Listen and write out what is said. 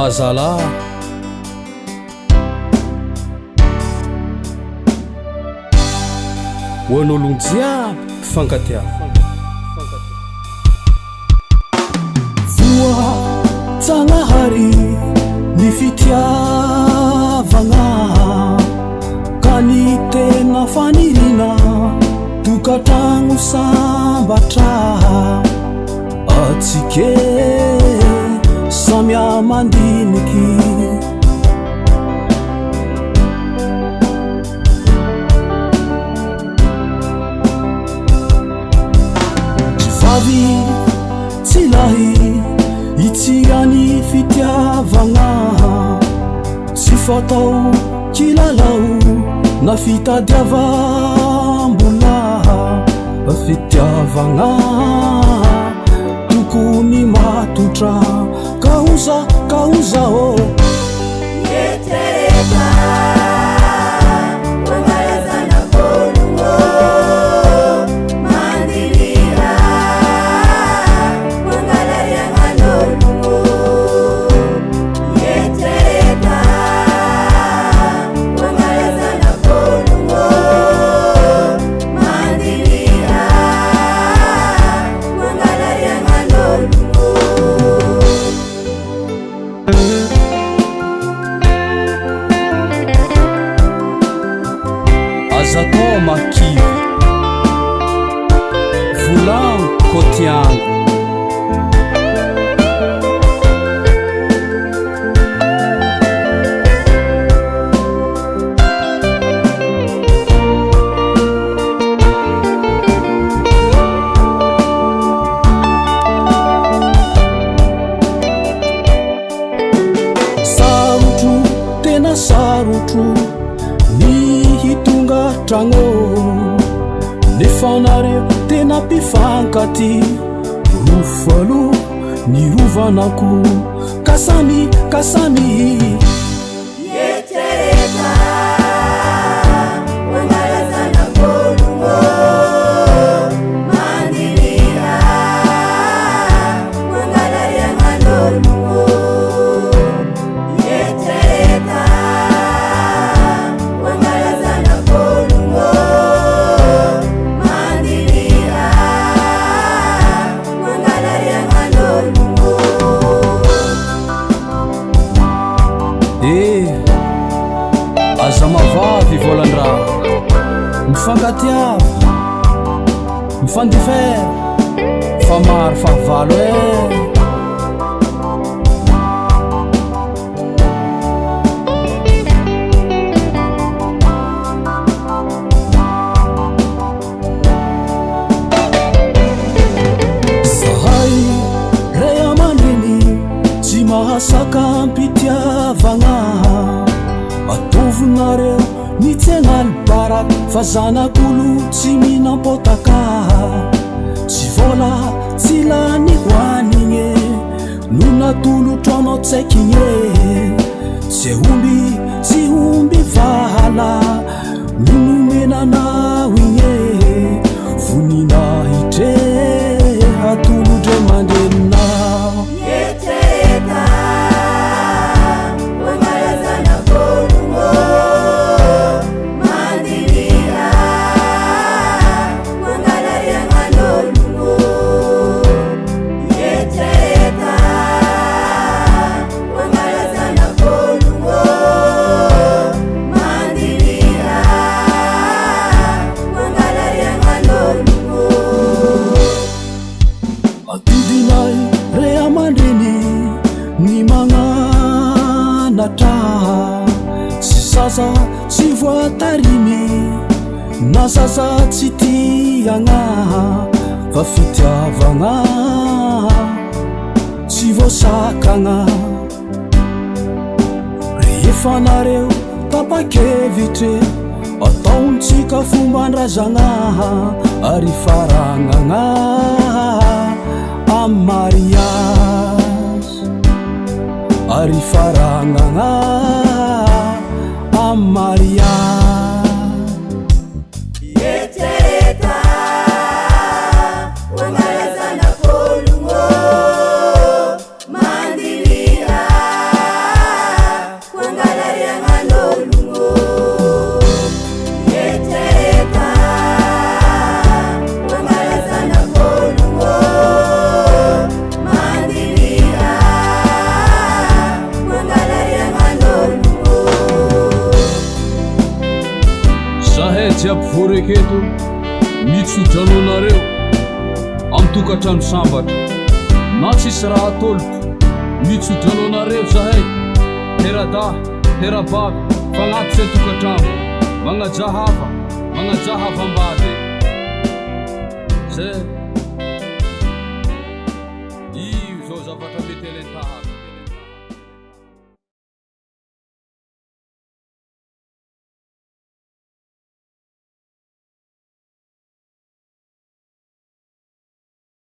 hazala ho an'ologno jiaby fankatia voa Janahary ny fitiavagna ka ny tena fanirina tokatragno sambatra atsike samia mandiniky vavy tsy lahy itsirany fitiavagna tsy fatao kilalao na fitadiavam-bola fitiavagna tokony matotra kauza oh azatao makivy volagno kotiango sarotro tena sarotro ny hitonga tragno nefanareo tena mpifankaty rofalo ny rovanako kasamy aza mavavy volandraha mifankatiava mifandifera fa maro fahavalo zahay ray aman'reny tsy mahasaka mpitiavagna atovonareo ny tsegnany baraky fa zanak'olo tsy minampotaka tsy vola tsy lany hoanigny no natolotro anao tsaikigny tsy omby vala no nomenanao igny vonina hitre atolotro mandrenonao atodinay ray aman-dreny ny magnanatra tsy zaza tsy voatarimy na zaza tsy tiagna fa fitiavagna tsy voasakagna rehefa nareo tapakevitry ataontsika fombandrazagna ary faragnagna mariage ary faragnagna mariage Wangalazana polungo mandilira ampivoreketo mitsodranoanareo amitokatrano sambatra na tsisy raha atoloko mitsodranoanareo zahay terada terabavy fagnaty zay tokatrano magnajahava ambady zay